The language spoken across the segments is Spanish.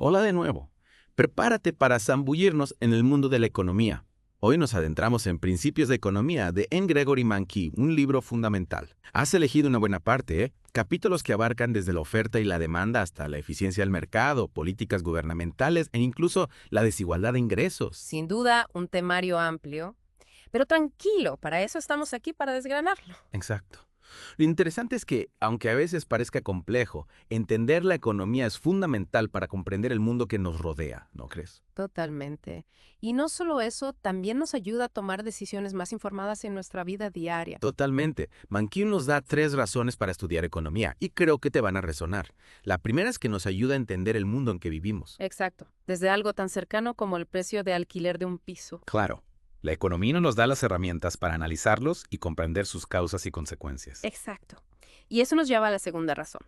Hola de nuevo. Prepárate para zambullirnos en el mundo de la economía. Hoy nos adentramos en Principios de Economía de N. Gregory Mankiw, un libro fundamental. Has elegido una buena parte, ¿eh? Capítulos que abarcan desde la oferta y la demanda hasta la eficiencia del mercado, políticas gubernamentales e incluso la desigualdad de ingresos. Sin duda, un temario amplio. Pero tranquilo, para eso estamos aquí, para desgranarlo. Exacto. Lo interesante es que, aunque a veces parezca complejo, entender la economía es fundamental para comprender el mundo que nos rodea, ¿no crees? Totalmente. Y no solo eso, también nos ayuda a tomar decisiones más informadas en nuestra vida diaria. Totalmente. Mankiw nos da 3 razones para estudiar economía y creo que te van a resonar. La primera es que nos ayuda a entender el mundo en que vivimos. Exacto. Desde algo tan cercano como el precio de alquiler de un piso. Claro, la economía nos da las herramientas para analizarlos y comprender sus causas y consecuencias. Exacto. Y eso nos lleva a la segunda razón.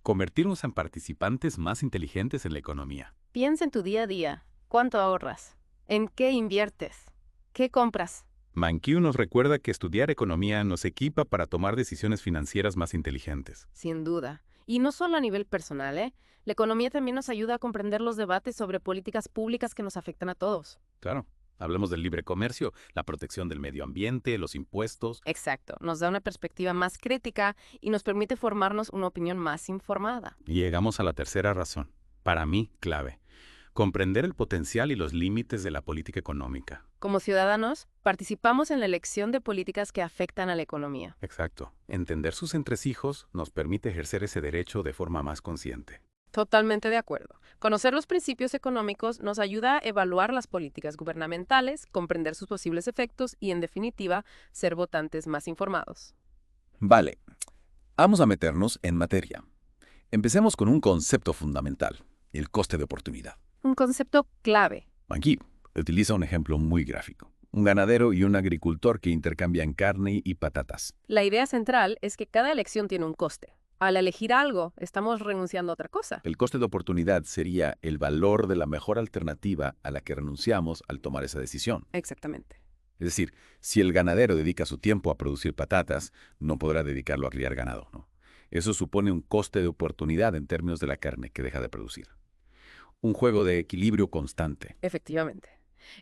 Convertirnos en participantes más inteligentes en la economía. Piensa en tu día a día. ¿Cuánto ahorras? ¿En qué inviertes? ¿Qué compras? Mankiw nos recuerda que estudiar economía nos equipa para tomar decisiones financieras más inteligentes. Sin duda. Y no solo a nivel personal, ¿eh? La economía también nos ayuda a comprender los debates sobre políticas públicas que nos afectan a todos. Claro, hablemos del libre comercio, la protección del medio ambiente, los impuestos. Exacto. Nos da una perspectiva más crítica y nos permite formarnos una opinión más informada. Y llegamos a la tercera razón, para mí clave. Comprender el potencial y los límites de la política económica. Como ciudadanos, participamos en la elección de políticas que afectan a la economía. Exacto. Entender sus entresijos nos permite ejercer ese derecho de forma más consciente. Totalmente de acuerdo. Conocer los principios económicos nos ayuda a evaluar las políticas gubernamentales, comprender sus posibles efectos y, en definitiva, ser votantes más informados. Vale, vamos a meternos en materia. Empecemos con un concepto fundamental, el coste de oportunidad. Un concepto clave. Aquí utiliza un ejemplo muy gráfico. Un ganadero y un agricultor que intercambian carne y patatas. La idea central es que cada elección tiene un coste. Al elegir algo, estamos renunciando a otra cosa. El coste de oportunidad sería el valor de la mejor alternativa a la que renunciamos al tomar esa decisión. Exactamente. Es decir, si el ganadero dedica su tiempo a producir patatas, no podrá dedicarlo a criar ganado, ¿no? Eso supone un coste de oportunidad en términos de la carne que deja de producir. Un juego de equilibrio constante. Efectivamente.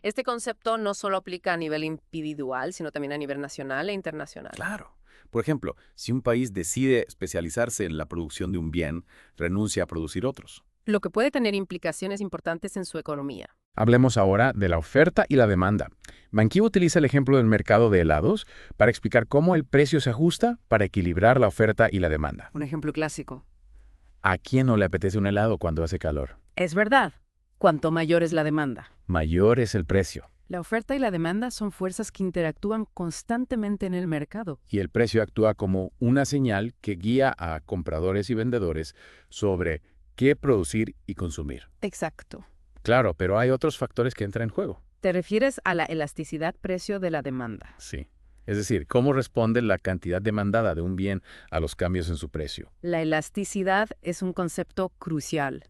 Este concepto no solo aplica a nivel individual, sino también a nivel nacional e internacional. Claro. Por ejemplo, si un país decide especializarse en la producción de un bien, renuncia a producir otros. Lo que puede tener implicaciones importantes en su economía. Hablemos ahora de la oferta y la demanda. Mankiw utiliza el ejemplo del mercado de helados para explicar cómo el precio se ajusta para equilibrar la oferta y la demanda. Un ejemplo clásico. ¿A quién no le apetece un helado cuando hace calor? Es verdad. Cuanto mayor es la demanda. Mayor es el precio. La oferta y la demanda son fuerzas que interactúan constantemente en el mercado. Y el precio actúa como una señal que guía a compradores y vendedores sobre qué producir y consumir. Exacto. Claro, pero hay otros factores que entran en juego. ¿Te refieres a la elasticidad precio de la demanda? Sí. Es decir, cómo responde la cantidad demandada de un bien a los cambios en su precio. La elasticidad es un concepto crucial.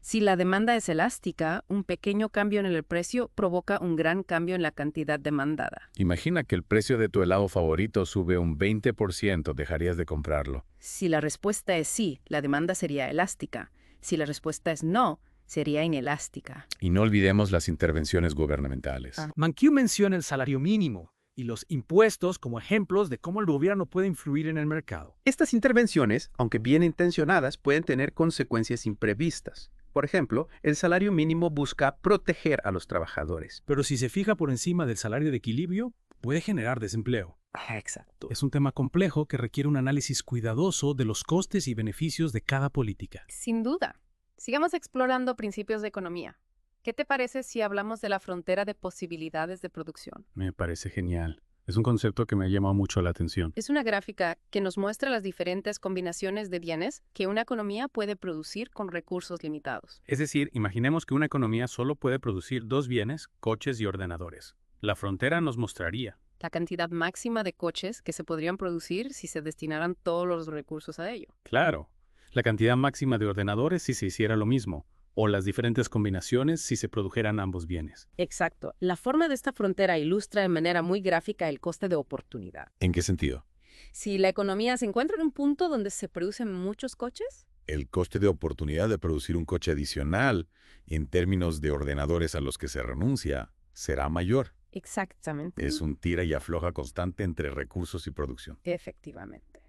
Si la demanda es elástica, un pequeño cambio en el precio provoca un gran cambio en la cantidad demandada. Imagina que el precio de tu helado favorito sube un 20%, ¿dejarías de comprarlo? Si la respuesta es sí, la demanda sería elástica. Si la respuesta es no, sería inelástica. Y no olvidemos las intervenciones gubernamentales. Mankiw menciona el salario mínimo y los impuestos como ejemplos de cómo el gobierno puede influir en el mercado. Estas intervenciones, aunque bien intencionadas, pueden tener consecuencias imprevistas. Por ejemplo, el salario mínimo busca proteger a los trabajadores. Pero si se fija por encima del salario de equilibrio, puede generar desempleo. Exacto. Es un tema complejo que requiere un análisis cuidadoso de los costes y beneficios de cada política. Sin duda. Sigamos explorando principios de economía. ¿Qué te parece si hablamos de la frontera de posibilidades de producción? Me parece genial. Es un concepto que me ha llamado mucho la atención. Es una gráfica que nos muestra las diferentes combinaciones de bienes que una economía puede producir con recursos limitados. Es decir, imaginemos que una economía solo puede producir 2 bienes, coches y ordenadores. La frontera nos mostraría La cantidad máxima de coches que se podrían producir si se destinaran todos los recursos a ello. claro, la cantidad máxima de ordenadores si se hiciera lo mismo, o las diferentes combinaciones si se produjeran ambos bienes. Exacto. La forma de esta frontera ilustra de manera muy gráfica el coste de oportunidad. ¿En qué sentido? Si la economía se encuentra en un punto donde se producen muchos coches, El coste de oportunidad de producir un coche adicional, en términos de ordenadores a los que se renuncia, será mayor. Exactamente. Es un tira y afloja constante entre recursos y producción. Efectivamente.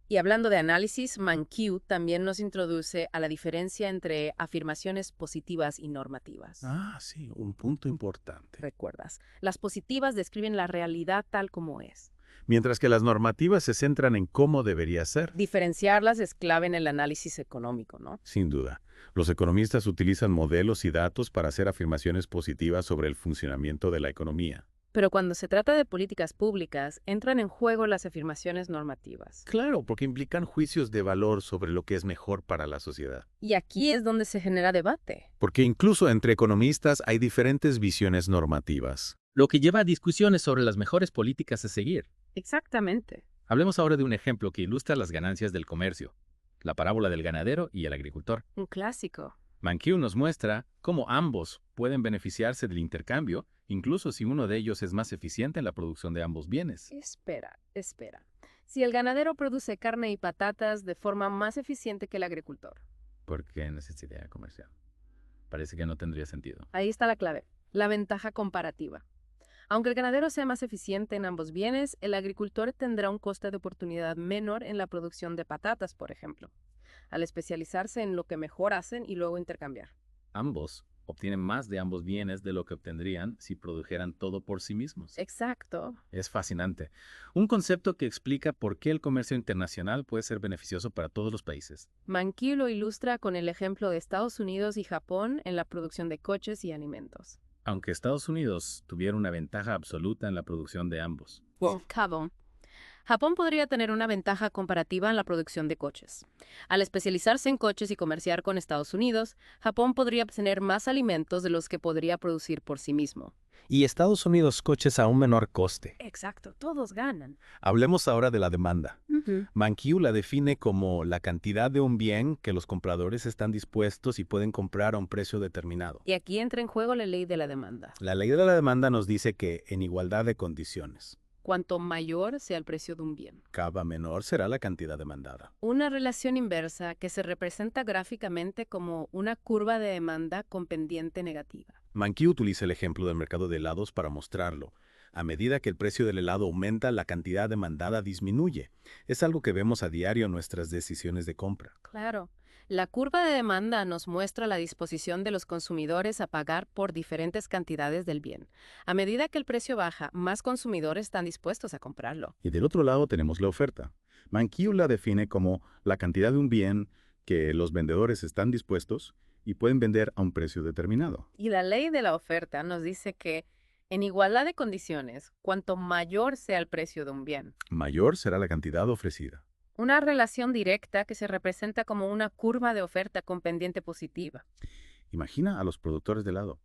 Y hablando de análisis, Mankiw también nos introduce a la diferencia entre afirmaciones positivas y normativas. Ah, sí, un punto importante. ¿Recuerdas? Las positivas describen la realidad tal como es. Mientras que las normativas se centran en cómo debería ser. Diferenciarlas es clave en el análisis económico, ¿no? Sin duda, los economistas utilizan modelos y datos para hacer afirmaciones positivas sobre el funcionamiento de la economía. Pero cuando se trata de políticas públicas, entran en juego las afirmaciones normativas. Claro, porque implican juicios de valor sobre lo que es mejor para la sociedad. Y aquí es donde se genera debate. Porque incluso entre economistas hay diferentes visiones normativas. Lo que lleva a discusiones sobre las mejores políticas a seguir. Exactamente. Hablemos ahora de un ejemplo que ilustra las ganancias del comercio, la parábola del ganadero y el agricultor. Un clásico. Mankiw nos muestra cómo ambos pueden beneficiarse del intercambio, incluso si uno de ellos es más eficiente en la producción de ambos bienes. Espera. Si el ganadero produce carne y patatas de forma más eficiente que el agricultor. ¿Por qué necesidad comercial? Parece que no tendría sentido. Ahí está la clave, la ventaja comparativa. Aunque el ganadero sea más eficiente en ambos bienes, el agricultor tendrá un coste de oportunidad menor en la producción de patatas, por ejemplo, al especializarse en lo que mejor hacen y luego intercambiar. Ambos obtienen más de ambos bienes de lo que obtendrían si produjeran todo por sí mismos. Exacto. Es fascinante. Un concepto que explica por qué el comercio internacional puede ser beneficioso para todos los países. Mankiw lo ilustra con el ejemplo de Estados Unidos y Japón en la producción de coches y alimentos. Aunque Estados Unidos tuviera una ventaja absoluta en la producción de ambos. Japón podría tener una ventaja comparativa en la producción de coches. Al especializarse en coches y comerciar con Estados Unidos, Japón podría obtener más alimentos de los que podría producir por sí mismo. Y Estados Unidos coches a un menor coste. Exacto, todos ganan. Hablemos ahora de la demanda. Mankiw la define como la cantidad de un bien que los compradores están dispuestos y pueden comprar a un precio determinado. Y aquí entra en juego la ley de la demanda. La ley de la demanda nos dice que, en igualdad de condiciones, Cuanto mayor sea el precio de un bien. cada menor será la cantidad demandada. Una relación inversa que se representa gráficamente como una curva de demanda con pendiente negativa. Mankiw utiliza el ejemplo del mercado de helados para mostrarlo. A medida que el precio del helado aumenta, la cantidad demandada disminuye. Es algo que vemos a diario en nuestras decisiones de compra. Claro. La curva de demanda nos muestra la disposición de los consumidores a pagar por diferentes cantidades del bien. A medida que el precio baja, más consumidores están dispuestos a comprarlo. Y del otro lado tenemos la oferta. Mankiw la define como la cantidad de un bien que los vendedores están dispuestos y pueden vender a un precio determinado. Y la ley de la oferta nos dice que, en igualdad de condiciones, cuanto mayor sea el precio de un bien. Mayor será la cantidad ofrecida. Una relación directa que se representa como una curva de oferta con pendiente positiva. Imagina a los productores de helado.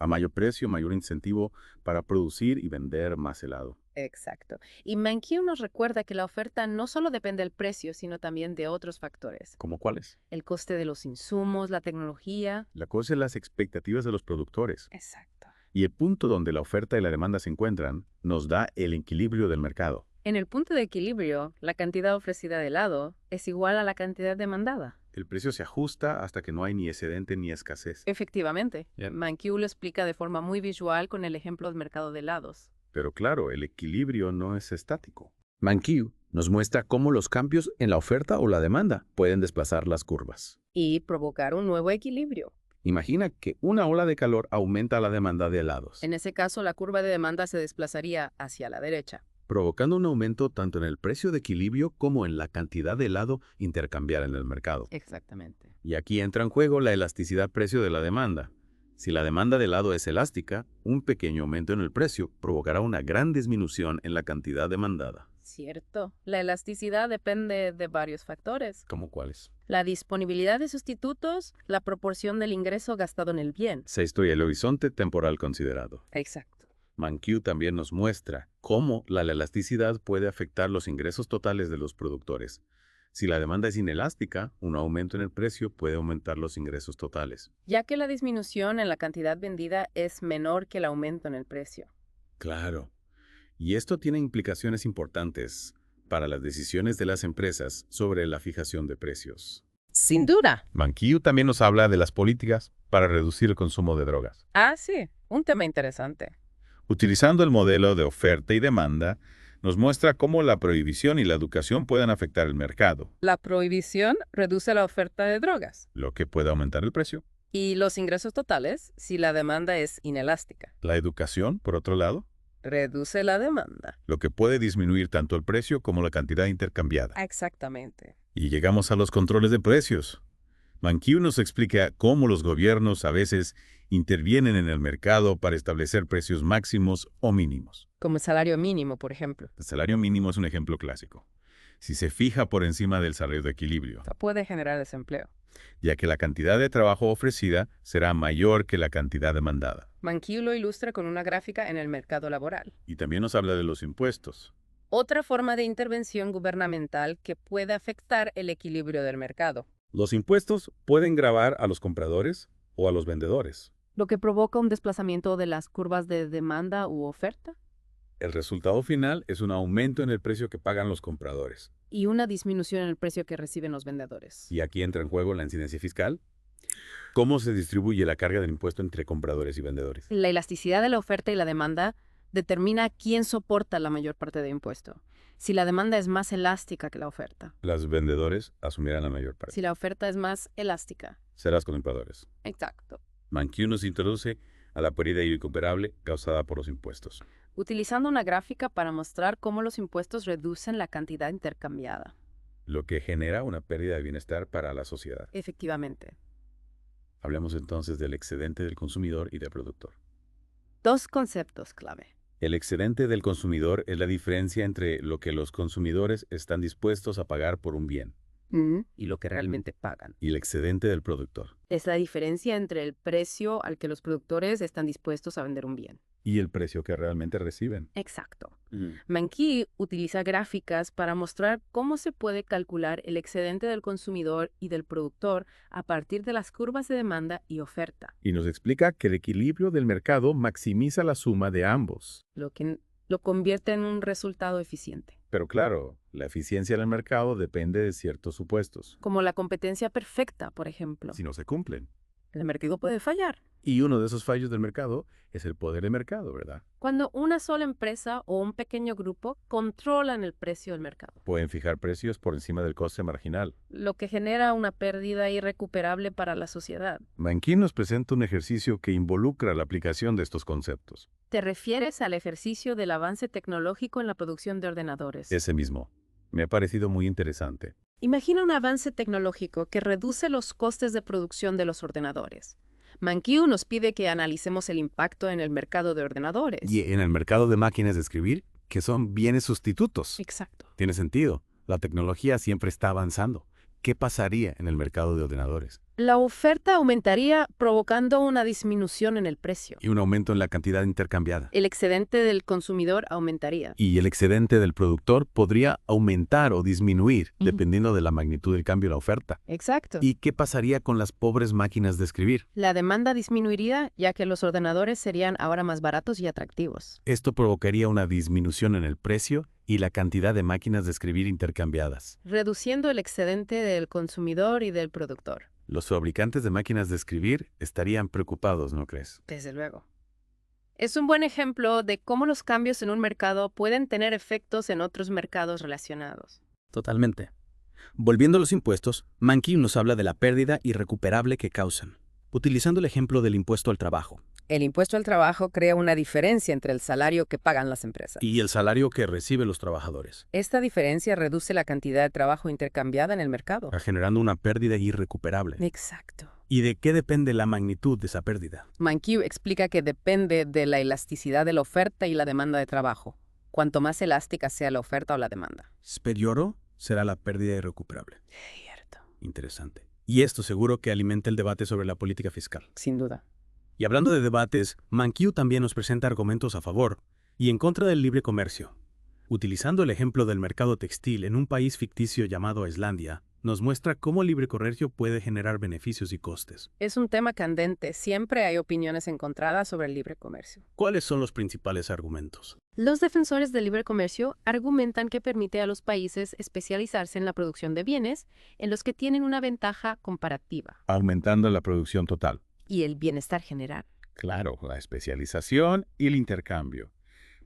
A mayor precio, mayor incentivo para producir y vender más helado. Exacto. Y Mankiw nos recuerda que la oferta no solo depende del precio, sino también de otros factores. ¿Cómo cuáles? El coste de los insumos, la tecnología. La cosa es las expectativas de los productores. Exacto. Y el punto donde la oferta y la demanda se encuentran nos da el equilibrio del mercado. En el punto de equilibrio, la cantidad ofrecida de helado es igual a la cantidad demandada. El precio se ajusta hasta que no hay ni excedente ni escasez. Efectivamente. Bien. Mankiw lo explica de forma muy visual con el ejemplo del mercado de helados. Pero claro, el equilibrio no es estático. Mankiw nos muestra cómo los cambios en la oferta o la demanda pueden desplazar las curvas. Y provocar un nuevo equilibrio. Imagina que una ola de calor aumenta la demanda de helados, En ese caso, la curva de demanda se desplazaría hacia la derecha. provocando un aumento tanto en el precio de equilibrio como en la cantidad de helado intercambiar en el mercado. Exactamente. Y aquí entra en juego la elasticidad precio de la demanda. Si la demanda de helado es elástica, un pequeño aumento en el precio provocará una gran disminución en la cantidad demandada. Cierto. La elasticidad depende de varios factores. ¿Cómo cuáles? La disponibilidad de sustitutos, la proporción del ingreso gastado en el bien. Sexto y el horizonte temporal considerado. Exacto. Mankiw también nos muestra cómo la elasticidad puede afectar los ingresos totales de los productores. Si la demanda es inelástica, un aumento en el precio puede aumentar los ingresos totales. Ya que la disminución en la cantidad vendida es menor que el aumento en el precio. Claro. Y esto tiene implicaciones importantes para las decisiones de las empresas sobre la fijación de precios. Sin duda. Mankiw también nos habla de las políticas para reducir el consumo de drogas. Ah, sí, un tema interesante. Utilizando el modelo de oferta y demanda, nos muestra cómo la prohibición y la educación pueden afectar el mercado, La prohibición reduce la oferta de drogas lo que puede aumentar el precio. y los ingresos totales si la demanda es inelástica. La educación, por otro lado, Reduce la demanda. lo que puede disminuir tanto el precio como la cantidad intercambiada. Exactamente. Y llegamos a los controles de precios. Mankiw nos explica cómo los gobiernos a veces intervienen en el mercado para establecer precios máximos o mínimos. Como el salario mínimo, por ejemplo. El salario mínimo es un ejemplo clásico. Si se fija por encima del salario de equilibrio, Puede generar desempleo. ya que la cantidad de trabajo ofrecida será mayor que la cantidad demandada. Mankiw lo ilustra con una gráfica en el mercado laboral. Y también nos habla de los impuestos. Otra forma de intervención gubernamental que puede afectar el equilibrio del mercado, Los impuestos pueden gravar a los compradores o a los vendedores. lo que provoca un desplazamiento de las curvas de demanda u oferta El resultado final es un aumento en el precio que pagan los compradores. y una disminución en el precio que reciben los vendedores. Y aquí entra en juego la incidencia fiscal. ¿Cómo se distribuye la carga del impuesto entre compradores y vendedores? La elasticidad de la oferta y la demanda determina quién soporta la mayor parte del impuesto. Si la demanda es más elástica que la oferta. Los vendedores asumirán la mayor parte. Si la oferta es más elástica. Serán los compradores. Exacto. Mankiw nos introduce a la pérdida irrecuperable causada por los impuestos. Utilizando una gráfica para mostrar cómo los impuestos reducen la cantidad intercambiada. Lo que genera una pérdida de bienestar para la sociedad. Efectivamente. Hablemos entonces del excedente del consumidor y del productor. Dos conceptos clave. El excedente del consumidor es la diferencia entre lo que los consumidores están dispuestos a pagar por un bien Y lo que realmente pagan. y el excedente del productor. Es la diferencia entre el precio al que los productores están dispuestos a vender un bien. Y el precio que realmente reciben. Exacto. Mankiw utiliza gráficas para mostrar cómo se puede calcular el excedente del consumidor y del productor a partir de las curvas de demanda y oferta, Y nos explica que el equilibrio del mercado maximiza la suma de ambos. lo que lo convierte en un resultado eficiente. Pero claro, la eficiencia del mercado depende de ciertos supuestos. Como la competencia perfecta, por ejemplo. Si no se cumplen. El mercado puede fallar. Y uno de esos fallos del mercado es el poder de mercado, ¿verdad? Cuando una sola empresa o un pequeño grupo controlan el precio del mercado, Pueden fijar precios por encima del coste marginal. lo que genera una pérdida irrecuperable para la sociedad. Mankiw nos presenta un ejercicio que involucra la aplicación de estos conceptos. ¿Te refieres al ejercicio del avance tecnológico en la producción de ordenadores? Ese mismo. Me ha parecido muy interesante. Imagina un avance tecnológico que reduce los costes de producción de los ordenadores. Mankiw nos pide que analicemos el impacto en el mercado de ordenadores. Y en el mercado de máquinas de escribir, que son bienes sustitutos. Exacto. Tiene sentido. La tecnología siempre está avanzando. ¿Qué pasaría en el mercado de ordenadores? La oferta aumentaría provocando una disminución en el precio. Y un aumento en la cantidad intercambiada. El excedente del consumidor aumentaría. Y el excedente del productor podría aumentar o disminuir, Ujú. dependiendo de la magnitud del cambio en la oferta. Exacto. ¿Y qué pasaría con las pobres máquinas de escribir? La demanda disminuiría ya que los ordenadores serían ahora más baratos y atractivos. Esto provocaría una disminución en el precio y la cantidad de máquinas de escribir intercambiadas. Reduciendo el excedente del consumidor y del productor. Los fabricantes de máquinas de escribir estarían preocupados, ¿no crees? Desde luego. Es un buen ejemplo de cómo los cambios en un mercado pueden tener efectos en otros mercados relacionados. Totalmente. Volviendo a los impuestos, Mankiw nos habla de la pérdida irrecuperable que causan, utilizando el ejemplo del impuesto al trabajo. El impuesto al trabajo crea una diferencia entre el salario que pagan las empresas. Y el salario que reciben los trabajadores, Esta diferencia reduce la cantidad de trabajo intercambiada en el mercado. generando una pérdida irrecuperable. Exacto. ¿Y de qué depende la magnitud de esa pérdida? Mankiw explica que depende de la elasticidad de la oferta y la demanda de trabajo. Cuanto más elástica sea la oferta o la demanda. Superior será la pérdida irrecuperable. Cierto. Interesante. Y esto seguro que alimenta el debate sobre la política fiscal. Sin duda. Y hablando de debates, Mankiw también nos presenta argumentos a favor y en contra del libre comercio. Utilizando el ejemplo del mercado textil en un país ficticio llamado Islandia, nos muestra cómo el libre comercio puede generar beneficios y costes. Es un tema candente. Siempre hay opiniones encontradas sobre el libre comercio. ¿Cuáles son los principales argumentos? Los defensores del libre comercio argumentan que permite a los países especializarse en la producción de bienes en los que tienen una ventaja comparativa Aumentando la producción total. y el bienestar general. Claro, la especialización y el intercambio.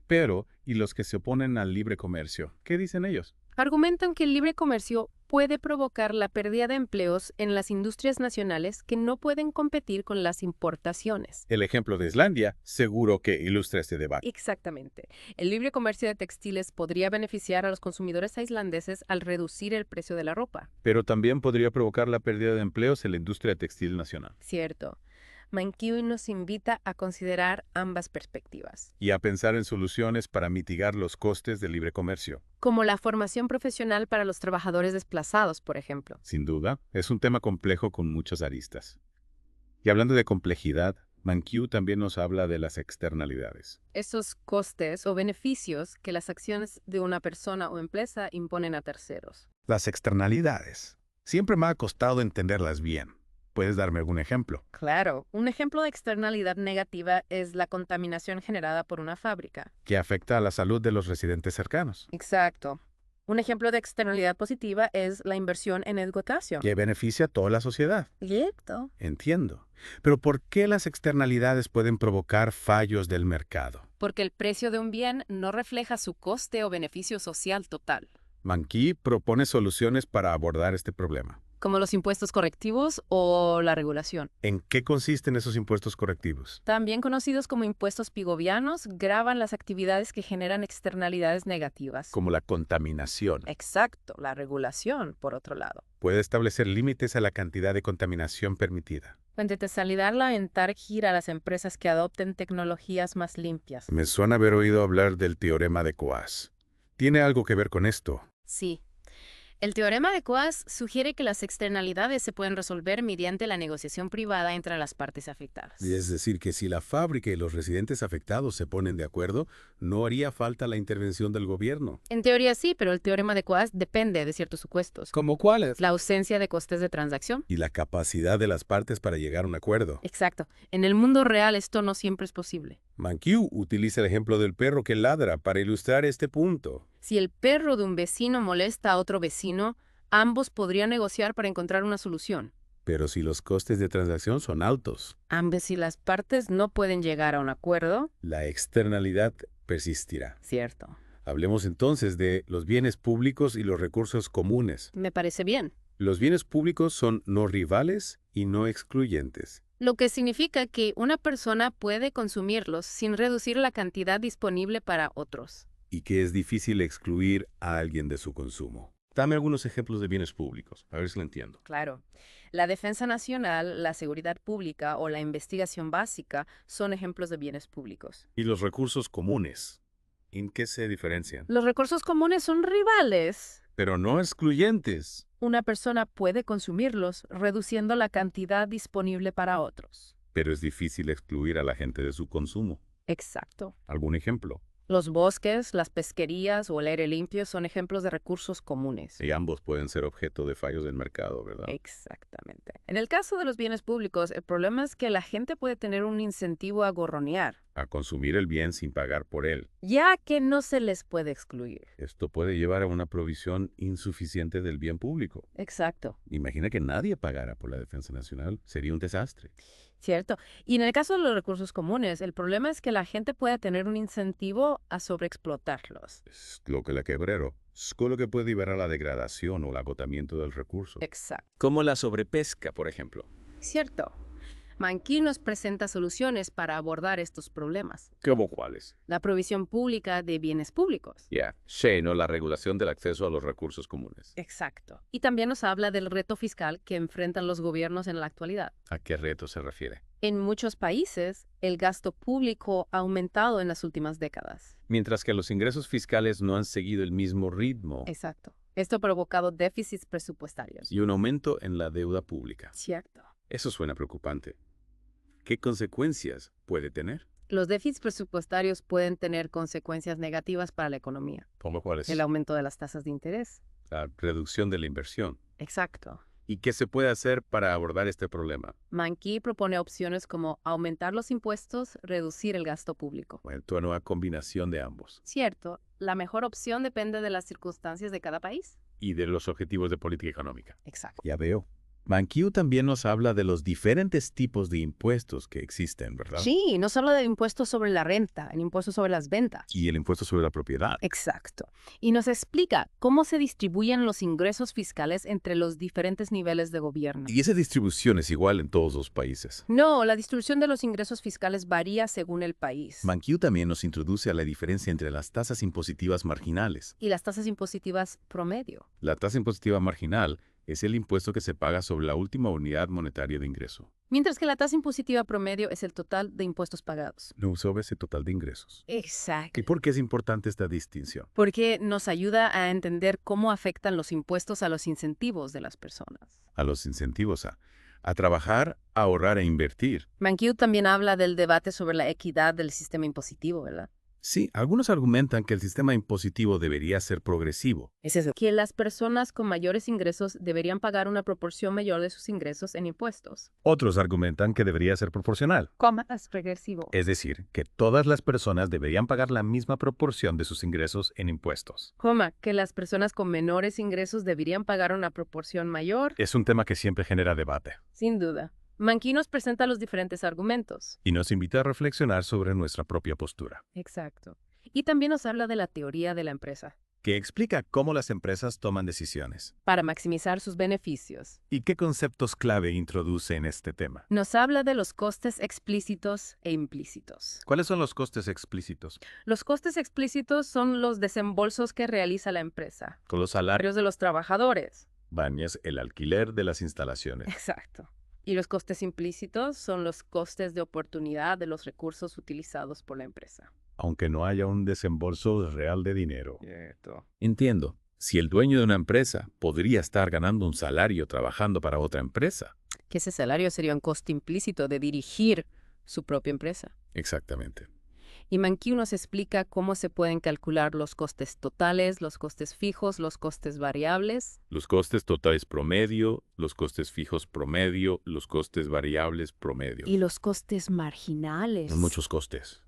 Pero, ¿y los que se oponen al libre comercio? ¿Qué dicen ellos? Argumentan que el libre comercio puede provocar la pérdida de empleos en las industrias nacionales que no pueden competir con las importaciones. El ejemplo de Islandia seguro que ilustra este debate. Exactamente. El libre comercio de textiles podría beneficiar a los consumidores islandeses al reducir el precio de la ropa. Pero también podría provocar la pérdida de empleos en la industria textil nacional. Cierto. Mankiw nos invita a considerar ambas perspectivas, Y a pensar en soluciones para mitigar los costes del libre comercio. como la formación profesional para los trabajadores desplazados, por ejemplo. Sin duda, es un tema complejo con muchas aristas. Y hablando de complejidad, Mankiw también nos habla de las externalidades. Esos costes o beneficios que las acciones de una persona o empresa imponen a terceros. Las externalidades. Siempre me ha costado entenderlas bien. ¿Puedes darme algún ejemplo? Claro, un ejemplo de externalidad negativa es la contaminación generada por una fábrica. Que afecta a la salud de los residentes cercanos. Exacto. Un ejemplo de externalidad positiva es la inversión en educación. Que beneficia a toda la sociedad. Cierto. Entiendo. Pero ¿por qué las externalidades pueden provocar fallos del mercado? Porque el precio de un bien no refleja su coste o beneficio social total, Mankiw propone soluciones para abordar este problema. como los impuestos correctivos o la regulación. ¿En qué consisten esos impuestos correctivos? También conocidos como impuestos pigovianos, gravan las actividades que generan externalidades negativas. Como la contaminación. Exacto, la regulación, por otro lado. Puede establecer límites a la cantidad de contaminación permitida. Puede la aventar gira a las empresas que adopten tecnologías más limpias. Me suena haber oído hablar del teorema de Coase. ¿Tiene algo que ver con esto? Sí. El teorema de Coase sugiere que las externalidades se pueden resolver mediante la negociación privada entre las partes afectadas. Es decir, que si la fábrica y los residentes afectados se ponen de acuerdo, no haría falta la intervención del gobierno. En teoría sí, pero el teorema de Coase depende de ciertos supuestos. ¿Cómo cuáles? La ausencia de costes de transacción. Y la capacidad de las partes para llegar a un acuerdo. Exacto. En el mundo real esto no siempre es posible. Mankiw utiliza el ejemplo del perro que ladra para ilustrar este punto. Si el perro de un vecino molesta a otro vecino, ambos podrían negociar para encontrar una solución. Pero si los costes de transacción son altos, Ambas y las partes no pueden llegar a un acuerdo. la externalidad persistirá. Cierto. Hablemos entonces de los bienes públicos y los recursos comunes. Me parece bien. Los bienes públicos son no rivales y no excluyentes. Lo que significa que una persona puede consumirlos sin reducir la cantidad disponible para otros. Y que es difícil excluir a alguien de su consumo. Dame algunos ejemplos de bienes públicos, a ver si lo entiendo. Claro. La defensa nacional, la seguridad pública o la investigación básica son ejemplos de bienes públicos. ¿Y los recursos comunes? ¿En qué se diferencian? Los recursos comunes son rivales. Pero no excluyentes. Una persona puede consumirlos reduciendo la cantidad disponible para otros. Pero es difícil excluir a la gente de su consumo. Exacto. ¿Algún ejemplo? Los bosques, las pesquerías o el aire limpio son ejemplos de recursos comunes. Y ambos pueden ser objeto de fallos del mercado, ¿verdad? Exactamente. En el caso de los bienes públicos, el problema es que la gente puede tener un incentivo a gorronear, A consumir el bien sin pagar por él. ya que no se les puede excluir. Esto puede llevar a una provisión insuficiente del bien público. Exacto. Imagina que nadie pagara por la defensa nacional. Sería un desastre. Cierto. Y en el caso de los recursos comunes, el problema es que la gente puede tener un incentivo a sobreexplotarlos. Es lo que la quebrero. Es lo que puede llevar a la degradación o el agotamiento del recurso. Exacto. Como la sobrepesca, por ejemplo. Cierto. Mankiw nos presenta soluciones para abordar estos problemas. ¿Cómo cuáles? La provisión pública de bienes públicos. ¿No? La regulación del acceso a los recursos comunes. Exacto. Y también nos habla del reto fiscal que enfrentan los gobiernos en la actualidad. ¿A qué reto se refiere? En muchos países, el gasto público ha aumentado en las últimas décadas. Mientras que los ingresos fiscales no han seguido el mismo ritmo. Exacto. Esto ha provocado déficits presupuestarios. Y un aumento en la deuda pública. Cierto. Eso suena preocupante. ¿Qué consecuencias puede tener? Los déficits presupuestarios pueden tener consecuencias negativas para la economía. ¿Cómo cuáles? El aumento de las tasas de interés. La reducción de la inversión. Exacto. ¿Y qué se puede hacer para abordar este problema? Mankey propone opciones como aumentar los impuestos, reducir el gasto público. Bueno, una nueva combinación de ambos. Cierto, la mejor opción depende de las circunstancias de cada país. Y de los objetivos de política económica. Exacto. Ya veo. Mankiw también nos habla de los diferentes tipos de impuestos que existen, ¿verdad? Sí, nos habla de impuestos sobre la renta, el impuesto sobre las ventas. Y el impuesto sobre la propiedad. Exacto. Y nos explica cómo se distribuyen los ingresos fiscales entre los diferentes niveles de gobierno. Y esa distribución es igual en todos los países. No, la distribución de los ingresos fiscales varía según el país. Mankiw también nos introduce a la diferencia entre las tasas impositivas marginales. Y las tasas impositivas promedio. La tasa impositiva marginal es el impuesto que se paga sobre la última unidad monetaria de ingreso. Mientras que la tasa impositiva promedio es el total de impuestos pagados. No sobre ese total de ingresos. Exacto. ¿Y por qué es importante esta distinción? Porque nos ayuda a entender cómo afectan los impuestos a los incentivos de las personas. A los incentivos a trabajar, a ahorrar e invertir. Mankiw también habla del debate sobre la equidad del sistema impositivo, ¿verdad? Sí, algunos argumentan que el sistema impositivo debería ser progresivo. Es eso. Que las personas con mayores ingresos deberían pagar una proporción mayor de sus ingresos en impuestos. Otros argumentan que debería ser proporcional. Comas regresivo. Es decir, que todas las personas deberían pagar la misma proporción de sus ingresos en impuestos. Que las personas con menores ingresos deberían pagar una proporción mayor. Es un tema que siempre genera debate. Sin duda. Mankiw nos presenta los diferentes argumentos. Y nos invita a reflexionar sobre nuestra propia postura. Exacto. Y también nos habla de la teoría de la empresa. Que explica cómo las empresas toman decisiones. Para maximizar sus beneficios. ¿Y qué conceptos clave introduce en este tema? Nos habla de los costes explícitos e implícitos. ¿Cuáles son los costes explícitos? Los costes explícitos son los desembolsos que realiza la empresa. Con los salarios de los trabajadores. bañas el alquiler de las instalaciones. Exacto. Y los costes implícitos son los costes de oportunidad de los recursos utilizados por la empresa. Aunque no haya un desembolso real de dinero. Entiendo. Si el dueño de una empresa podría estar ganando un salario trabajando para otra empresa. Que ese salario sería un coste implícito de dirigir su propia empresa. Exactamente. Y Mankiw nos explica cómo se pueden calcular los costes totales, los costes fijos, los costes variables. Los costes totales promedio, los costes fijos promedio, los costes variables promedio. Y los costes marginales. Son muchos costes.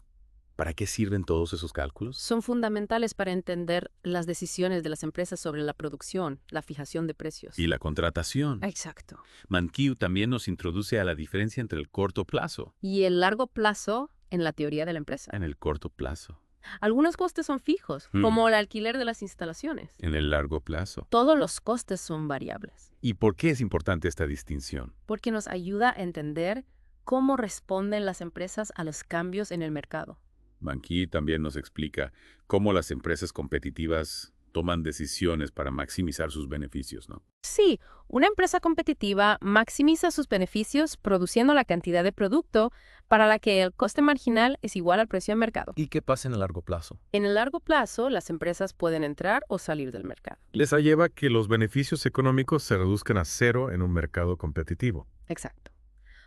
¿Para qué sirven todos esos cálculos? Son fundamentales para entender las decisiones de las empresas sobre la producción, la fijación de precios. Y la contratación. Exacto. Mankiw también nos introduce a la diferencia entre el corto plazo. Y el largo plazo en la teoría de la empresa. En el corto plazo. Algunos costes son fijos, como el alquiler de las instalaciones. En el largo plazo. Todos los costes son variables. ¿Y por qué es importante esta distinción? Porque nos ayuda a entender cómo responden las empresas a los cambios en el mercado. Mankiw también nos explica cómo las empresas competitivas toman decisiones para maximizar sus beneficios, ¿no? Sí, una empresa competitiva maximiza sus beneficios produciendo la cantidad de producto para la que el coste marginal es igual al precio de mercado. ¿Y qué pasa en el largo plazo? En el largo plazo, las empresas pueden entrar o salir del mercado. Les lleva que los beneficios económicos se reduzcan a cero en un mercado competitivo. Exacto.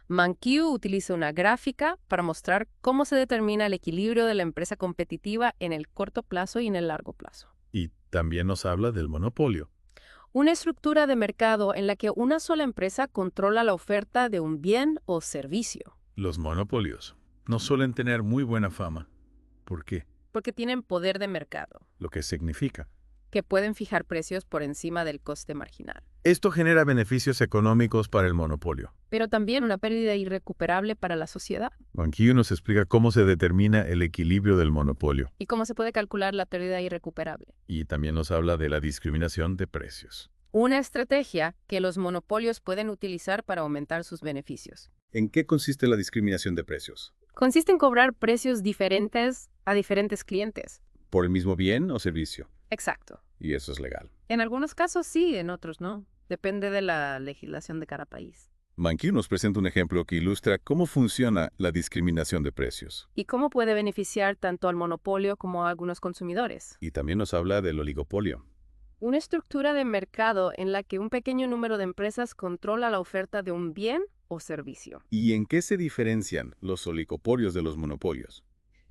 Mankiw utiliza una gráfica para mostrar cómo se determina el equilibrio de la empresa competitiva en el corto plazo y en el largo plazo. Y también nos habla del monopolio. Una estructura de mercado en la que una sola empresa controla la oferta de un bien o servicio. Los monopolios no suelen tener muy buena fama. ¿Por qué? Porque tienen poder de mercado, Lo que significa. que pueden fijar precios por encima del coste marginal. Esto genera beneficios económicos para el monopolio. Pero también una pérdida irrecuperable para la sociedad. Mankiw nos explica cómo se determina el equilibrio del monopolio. Y cómo se puede calcular la pérdida irrecuperable. Y también nos habla de la discriminación de precios. Una estrategia que los monopolios pueden utilizar para aumentar sus beneficios. ¿En qué consiste la discriminación de precios? Consiste en cobrar precios diferentes a diferentes clientes. ¿Por el mismo bien o servicio? Exacto. Y eso es legal. En algunos casos sí, en otros no. Depende de la legislación de cada país. Mankiw nos presenta un ejemplo que ilustra cómo funciona la discriminación de precios. Y cómo puede beneficiar tanto al monopolio como a algunos consumidores. Y también nos habla del oligopolio. Una estructura de mercado en la que un pequeño número de empresas controla la oferta de un bien o servicio. ¿Y en qué se diferencian los oligopolios de los monopolios?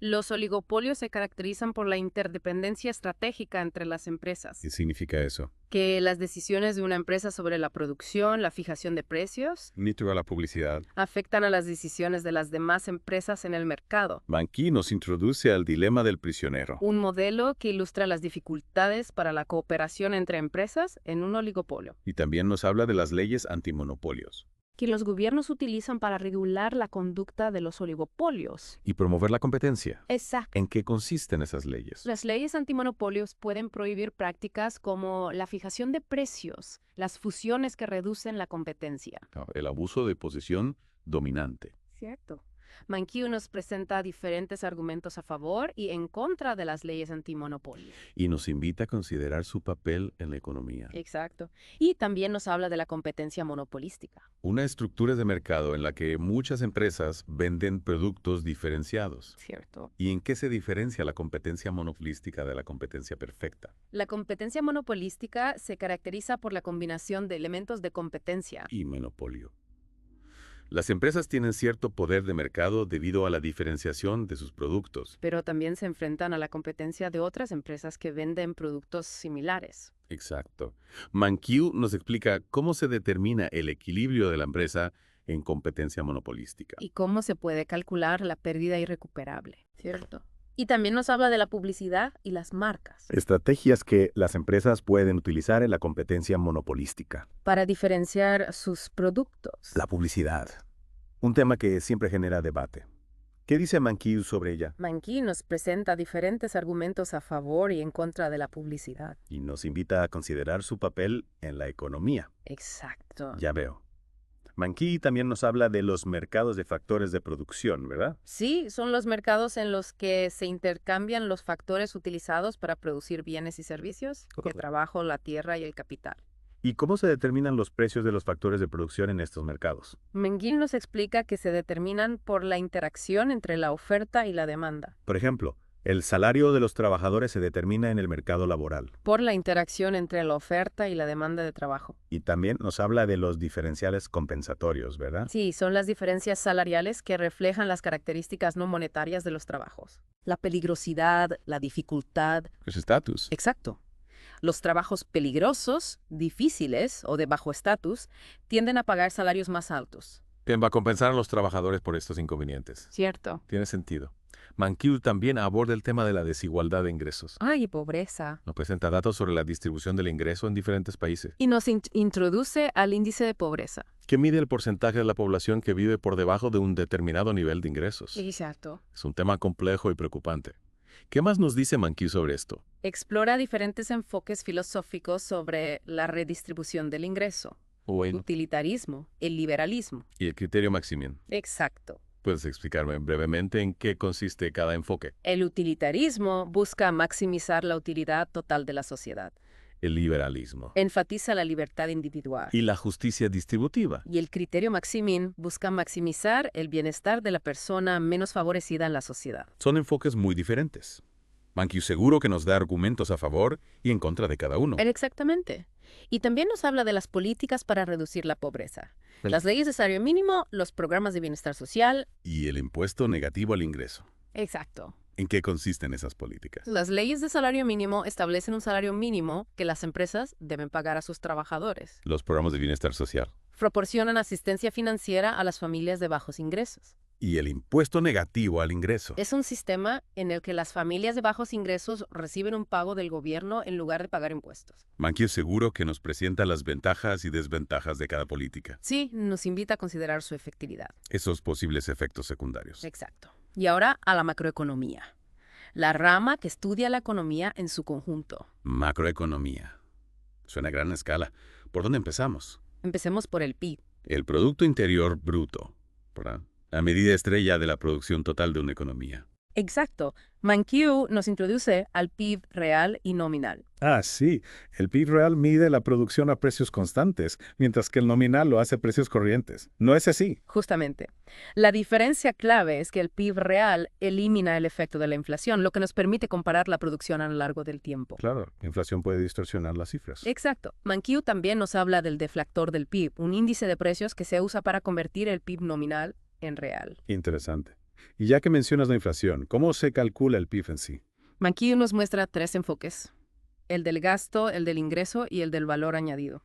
Los oligopolios se caracterizan por la interdependencia estratégica entre las empresas, ¿Qué significa eso? que las decisiones de una empresa sobre la producción, la fijación de precios, Nitro a la publicidad. afectan a las decisiones de las demás empresas en el mercado. Banqui nos introduce al dilema del prisionero. Un modelo que ilustra las dificultades para la cooperación entre empresas en un oligopolio, Y también nos habla de las leyes antimonopolios. que los gobiernos utilizan para regular la conducta de los oligopolios. Y promover la competencia. Exacto. ¿En qué consisten esas leyes? Las leyes antimonopolios pueden prohibir prácticas como la fijación de precios, las fusiones que reducen la competencia. El abuso de posición dominante. ¿cierto? Mankiw nos presenta diferentes argumentos a favor y en contra de las leyes antimonopolio. Y nos invita a considerar su papel en la economía. Exacto. Y también nos habla de la competencia monopolística. Una estructura de mercado en la que muchas empresas venden productos diferenciados. Cierto. ¿Y en qué se diferencia la competencia monopolística de la competencia perfecta? La competencia monopolística se caracteriza por la combinación de elementos de competencia. Y monopolio. Las empresas tienen cierto poder de mercado debido a la diferenciación de sus productos. Pero también se enfrentan a la competencia de otras empresas que venden productos similares. Exacto. Mankiw nos explica cómo se determina el equilibrio de la empresa en competencia monopolística. Y cómo se puede calcular la pérdida irrecuperable. ¿Cierto? Y también nos habla de la publicidad y las marcas. Estrategias que las empresas pueden utilizar en la competencia monopolística. Para diferenciar sus productos. La publicidad. Un tema que siempre genera debate. ¿Qué dice Mankiw sobre ella? Mankiw nos presenta diferentes argumentos a favor y en contra de la publicidad. Y nos invita a considerar su papel en la economía. Exacto. Ya veo. Mankiw también nos habla de los mercados de factores de producción, ¿verdad? Sí, son los mercados en los que se intercambian los factores utilizados para producir bienes y servicios, el trabajo, la tierra y el capital. ¿Y cómo se determinan los precios de los factores de producción en estos mercados? Mankiw nos explica que se determinan por la interacción entre la oferta y la demanda. Por ejemplo, el salario de los trabajadores se determina en el mercado laboral. Por la interacción entre la oferta y la demanda de trabajo. Y también nos habla de los diferenciales compensatorios, ¿verdad? Sí, son las diferencias salariales que reflejan las características no monetarias de los trabajos. La peligrosidad, la dificultad. ¿Es estatus? Exacto. Los trabajos peligrosos, difíciles o de bajo estatus tienden a pagar salarios más altos. ¿Quién va a compensar a los trabajadores por estos inconvenientes? Cierto. Tiene sentido. Mankiw también aborda el tema de la desigualdad de ingresos. Ay, pobreza. Nos presenta datos sobre la distribución del ingreso en diferentes países. Y nos introduce al índice de pobreza. Que mide el porcentaje de la población que vive por debajo de un determinado nivel de ingresos. Exacto. Es un tema complejo y preocupante. ¿Qué más nos dice Mankiw sobre esto? Explora diferentes enfoques filosóficos sobre la redistribución del ingreso. O el Utilitarismo, el liberalismo. y el criterio Maximin. Exacto. ¿Puedes explicarme brevemente en qué consiste cada enfoque? El utilitarismo busca maximizar la utilidad total de la sociedad. El liberalismo. Enfatiza la libertad individual. Y la justicia distributiva. Y el criterio Maximin busca maximizar el bienestar de la persona menos favorecida en la sociedad. Son enfoques muy diferentes. Mankiw seguro que nos da argumentos a favor y en contra de cada uno. Exactamente. Y también nos habla de las políticas para reducir la pobreza. Las leyes de salario mínimo, los programas de bienestar social. Y el impuesto negativo al ingreso. Exacto. ¿En qué consisten esas políticas? Las leyes de salario mínimo establecen un salario mínimo que las empresas deben pagar a sus trabajadores. Los programas de bienestar social. Proporcionan asistencia financiera a las familias de bajos ingresos. Y el impuesto negativo al ingreso. Es un sistema en el que las familias de bajos ingresos reciben un pago del gobierno en lugar de pagar impuestos. Mankiw seguro que nos presenta las ventajas y desventajas de cada política. Sí, nos invita a considerar su efectividad. Esos posibles efectos secundarios. Exacto. Y ahora a la macroeconomía, la rama que estudia la economía en su conjunto. Macroeconomía. Suena a gran escala. ¿Por dónde empezamos? Empecemos por el PIB. El Producto Interior Bruto, ¿verdad? La medida estrella de la producción total de una economía. Exacto. Mankiw nos introduce al PIB real y nominal. Ah, sí. El PIB real mide la producción a precios constantes, mientras que el nominal lo hace a precios corrientes. ¿No es así? Justamente. La diferencia clave es que el PIB real elimina el efecto de la inflación, lo que nos permite comparar la producción a lo largo del tiempo. Claro, la inflación puede distorsionar las cifras. Exacto. Mankiw también nos habla del deflactor del PIB, un índice de precios que se usa para convertir el PIB nominal en real. Interesante. Y ya que mencionas la inflación, ¿cómo se calcula el PIB en sí? Mankiw nos muestra 3 enfoques: el del gasto, el del ingreso y el del valor añadido.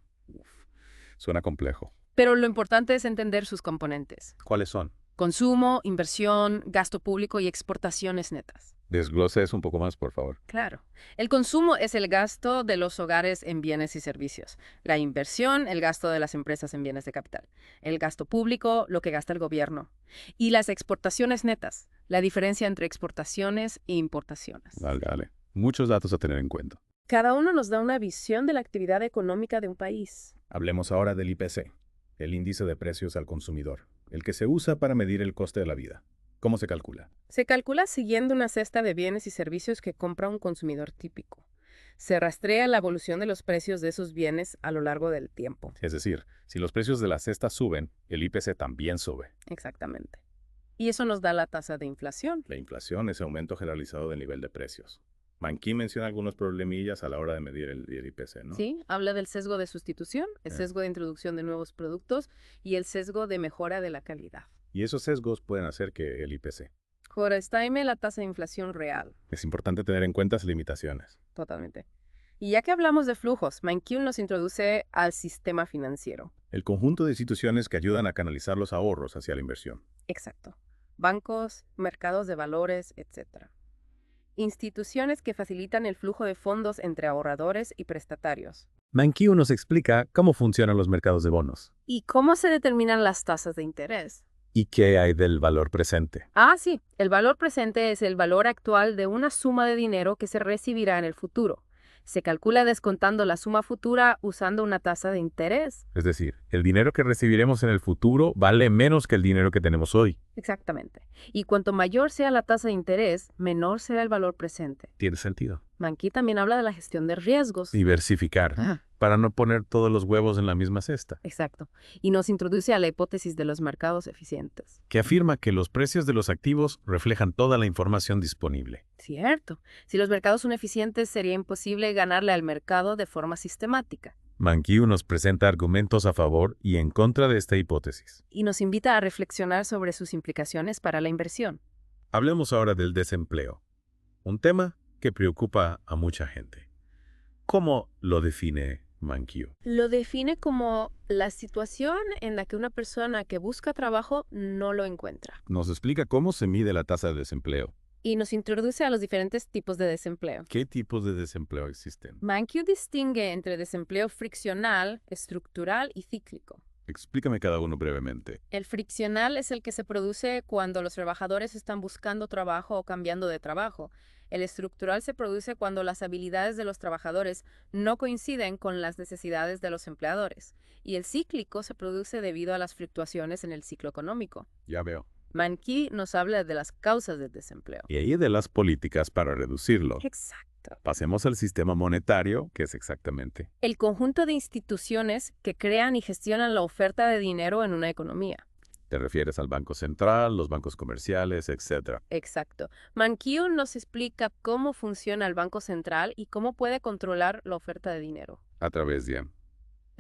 Suena complejo. Pero lo importante es entender sus componentes: ¿Cuáles son? consumo, inversión, gasto público y exportaciones netas. Desglose eso un poco más, por favor. Claro. El consumo es el gasto de los hogares en bienes y servicios. La inversión, el gasto de las empresas en bienes de capital. El gasto público, lo que gasta el gobierno. Y las exportaciones netas, la diferencia entre exportaciones e importaciones. Dale. Muchos datos a tener en cuenta. Cada uno nos da una visión de la actividad económica de un país. Hablemos ahora del IPC, el índice de precios al consumidor, el que se usa para medir el coste de la vida. ¿Cómo se calcula? Se calcula siguiendo una cesta de bienes y servicios que compra un consumidor típico. Se rastrea la evolución de los precios de esos bienes a lo largo del tiempo. Es decir, si los precios de la cesta suben, el IPC también sube. Exactamente. Y eso nos da la tasa de inflación. La inflación es aumento generalizado del nivel de precios. Mankiw menciona algunos problemillas a la hora de medir el IPC, ¿no? Sí, habla del sesgo de sustitución, el sesgo de introducción de nuevos productos y el sesgo de mejora de la calidad. Y esos sesgos pueden hacer que el IPC. Sobreestime la tasa de inflación real. Es importante tener en cuenta las limitaciones. Totalmente. Y ya que hablamos de flujos, Mankiw nos introduce al sistema financiero. El conjunto de instituciones que ayudan a canalizar los ahorros hacia la inversión. Exacto. Bancos, mercados de valores, etc. Instituciones que facilitan el flujo de fondos entre ahorradores y prestatarios. Mankiw nos explica cómo funcionan los mercados de bonos. ¿Y cómo se determinan las tasas de interés? ¿Y qué hay del valor presente? Ah, sí. El valor presente es el valor actual de una suma de dinero que se recibirá en el futuro. Se calcula descontando la suma futura usando una tasa de interés. Es decir, el dinero que recibiremos en el futuro vale menos que el dinero que tenemos hoy. Exactamente. Y cuanto mayor sea la tasa de interés, menor será el valor presente. Tiene sentido. Mankiw también habla de la gestión de riesgos. Diversificar, para no poner todos los huevos en la misma cesta. Exacto. Y nos introduce a la hipótesis de los mercados eficientes. Que afirma que los precios de los activos reflejan toda la información disponible. Cierto. Si los mercados son eficientes, sería imposible ganarle al mercado de forma sistemática. Mankiw nos presenta argumentos a favor y en contra de esta hipótesis. Y nos invita a reflexionar sobre sus implicaciones para la inversión. Hablemos ahora del desempleo, un tema que preocupa a mucha gente. ¿Cómo lo define Mankiw? Lo define como la situación en la que una persona que busca trabajo no lo encuentra. Nos explica cómo se mide la tasa de desempleo. Y nos introduce a los diferentes tipos de desempleo. ¿Qué tipos de desempleo existen? Mankiw distingue entre desempleo friccional, estructural y cíclico. Explícame cada uno brevemente. El friccional es el que se produce cuando los trabajadores están buscando trabajo o cambiando de trabajo. El estructural se produce cuando las habilidades de los trabajadores no coinciden con las necesidades de los empleadores. Y el cíclico se produce debido a las fluctuaciones en el ciclo económico. Ya veo. Mankiw nos habla de las causas del desempleo. Y ahí de las políticas para reducirlo. Exacto. Pasemos al sistema monetario, que es exactamente. El conjunto de instituciones que crean y gestionan la oferta de dinero en una economía. Te refieres al Banco Central, los bancos comerciales, etc. Exacto. Mankiw nos explica cómo funciona el Banco Central y cómo puede controlar la oferta de dinero. A través de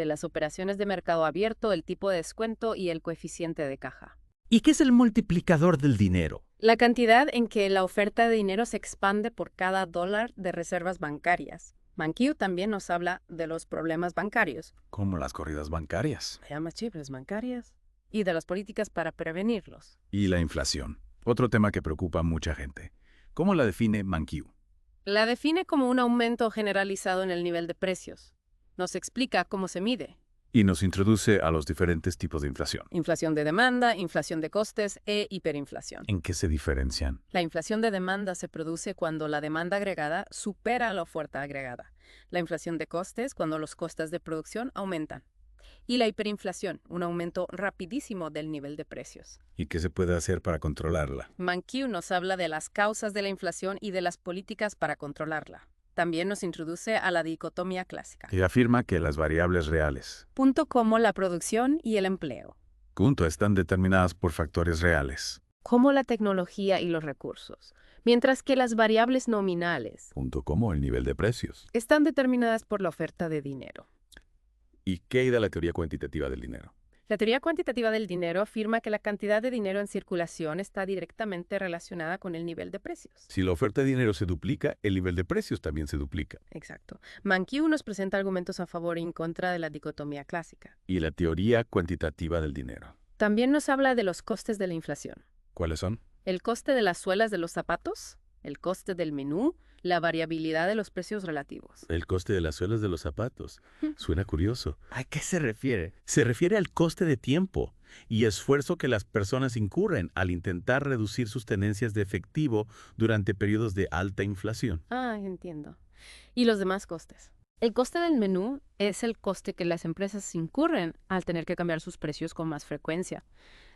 las operaciones de mercado abierto, el tipo de descuento y el coeficiente de caja. ¿Y qué es el multiplicador del dinero? La cantidad en que la oferta de dinero se expande por cada dólar de reservas bancarias. Mankiw también nos habla de los problemas bancarios. Como las corridas bancarias. Llama chifres bancarias. Y de las políticas para prevenirlos. Y la inflación. Otro tema que preocupa a mucha gente. ¿Cómo la define Mankiw? La define como un aumento generalizado en el nivel de precios. Nos explica cómo se mide. Y nos introduce a los diferentes tipos de inflación. Inflación de demanda, inflación de costes e hiperinflación. ¿En qué se diferencian? La inflación de demanda se produce cuando la demanda agregada supera la oferta agregada. La inflación de costes cuando los costes de producción aumentan. Y la hiperinflación, un aumento rapidísimo del nivel de precios. ¿Y qué se puede hacer para controlarla? Mankiw nos habla de las causas de la inflación y de las políticas para controlarla. También nos introduce a la dicotomía clásica. Y afirma que las variables reales. Punto como la producción y el empleo. Punto están determinadas por factores reales. Como la tecnología y los recursos. Mientras que las variables nominales. Punto como el nivel de precios. Están determinadas por la oferta de dinero. ¿Y qué hay de la teoría cuantitativa del dinero? La teoría cuantitativa del dinero afirma que la cantidad de dinero en circulación está directamente relacionada con el nivel de precios. Si la oferta de dinero se duplica, el nivel de precios también se duplica. Exacto. Mankiw nos presenta argumentos a favor y en contra de la dicotomía clásica. Y la teoría cuantitativa del dinero. También nos habla de los costes de la inflación. ¿Cuáles son? El coste de las suelas de los zapatos, el coste del menú, la variabilidad de los precios relativos. El coste de las suelas de los zapatos. Suena curioso. ¿A qué se refiere? Se refiere al coste de tiempo y esfuerzo que las personas incurren al intentar reducir sus tenencias de efectivo durante periodos de alta inflación. Ah, entiendo. ¿Y los demás costes? El coste del menú es el coste que las empresas incurren al tener que cambiar sus precios con más frecuencia.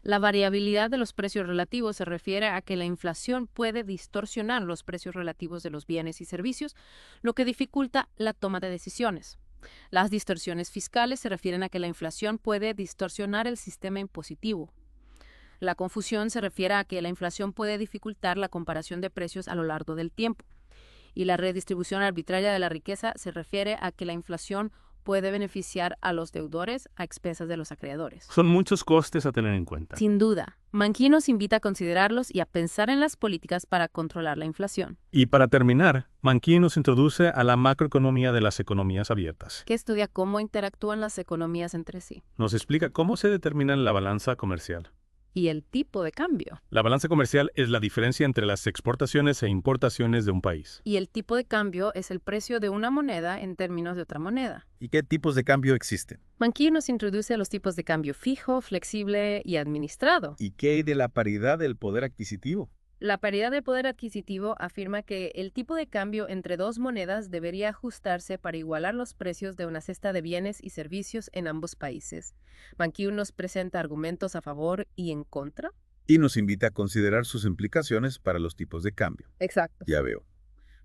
La variabilidad de los precios relativos se refiere a que la inflación puede distorsionar los precios relativos de los bienes y servicios, lo que dificulta la toma de decisiones. Las distorsiones fiscales se refieren a que la inflación puede distorsionar el sistema impositivo. La confusión se refiere a que la inflación puede dificultar la comparación de precios a lo largo del tiempo. Y la redistribución arbitraria de la riqueza se refiere a que la inflación puede beneficiar a los deudores a expensas de los acreedores. Son muchos costes a tener en cuenta. Sin duda, Mankiw nos invita a considerarlos y a pensar en las políticas para controlar la inflación. Y para terminar, Mankiw nos introduce a la macroeconomía de las economías abiertas, Que estudia cómo interactúan las economías entre sí nos explica cómo se determina la balanza comercial. y el tipo de cambio. La balanza comercial es la diferencia entre las exportaciones e importaciones de un país. Y el tipo de cambio es el precio de una moneda en términos de otra moneda. ¿Y qué tipos de cambio existen? Mankiw nos introduce a los tipos de cambio fijo, flexible y administrado. ¿Y qué hay de la paridad del poder adquisitivo? La paridad de poder adquisitivo afirma que el tipo de cambio entre dos monedas debería ajustarse para igualar los precios de una cesta de bienes y servicios en ambos países. Mankiw nos presenta argumentos a favor y en contra. Y nos invita a considerar sus implicaciones para los tipos de cambio. Exacto. Ya veo.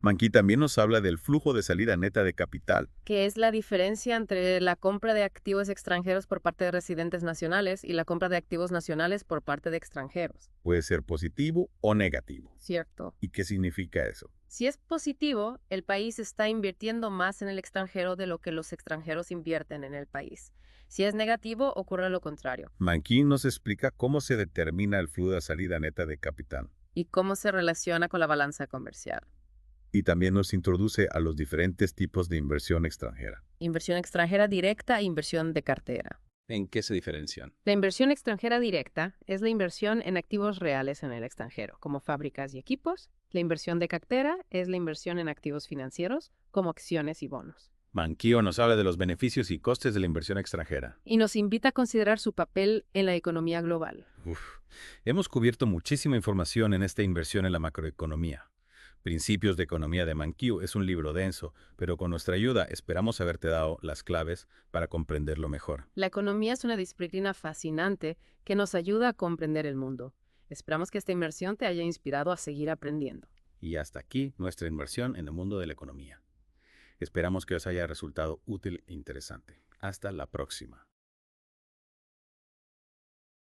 Mankiw también nos habla del flujo de salida neta de capital. Que es la diferencia entre la compra de activos extranjeros por parte de residentes nacionales y la compra de activos nacionales por parte de extranjeros. Puede ser positivo o negativo. Cierto. ¿Y qué significa eso? Si es positivo, el país está invirtiendo más en el extranjero de lo que los extranjeros invierten en el país. Si es negativo, ocurre lo contrario. Mankiw nos explica cómo se determina el flujo de salida neta de capital. Y cómo se relaciona con la balanza comercial. Y también nos introduce a los diferentes tipos de inversión extranjera. Inversión extranjera directa e inversión de cartera. ¿En qué se diferencian? La inversión extranjera directa es la inversión en activos reales en el extranjero, como fábricas y equipos. La inversión de cartera es la inversión en activos financieros, como acciones y bonos. Mankiw nos habla de los beneficios y costes de la inversión extranjera. Y nos invita a considerar su papel en la economía global. Hemos cubierto muchísima información en esta inversión en la macroeconomía. Principios de Economía de Mankiw es un libro denso, pero con nuestra ayuda esperamos haberte dado las claves para comprenderlo mejor. La economía es una disciplina fascinante que nos ayuda a comprender el mundo. Esperamos que esta inmersión te haya inspirado a seguir aprendiendo. Y hasta aquí nuestra inmersión en el mundo de la economía. Esperamos que os haya resultado útil e interesante. Hasta la próxima.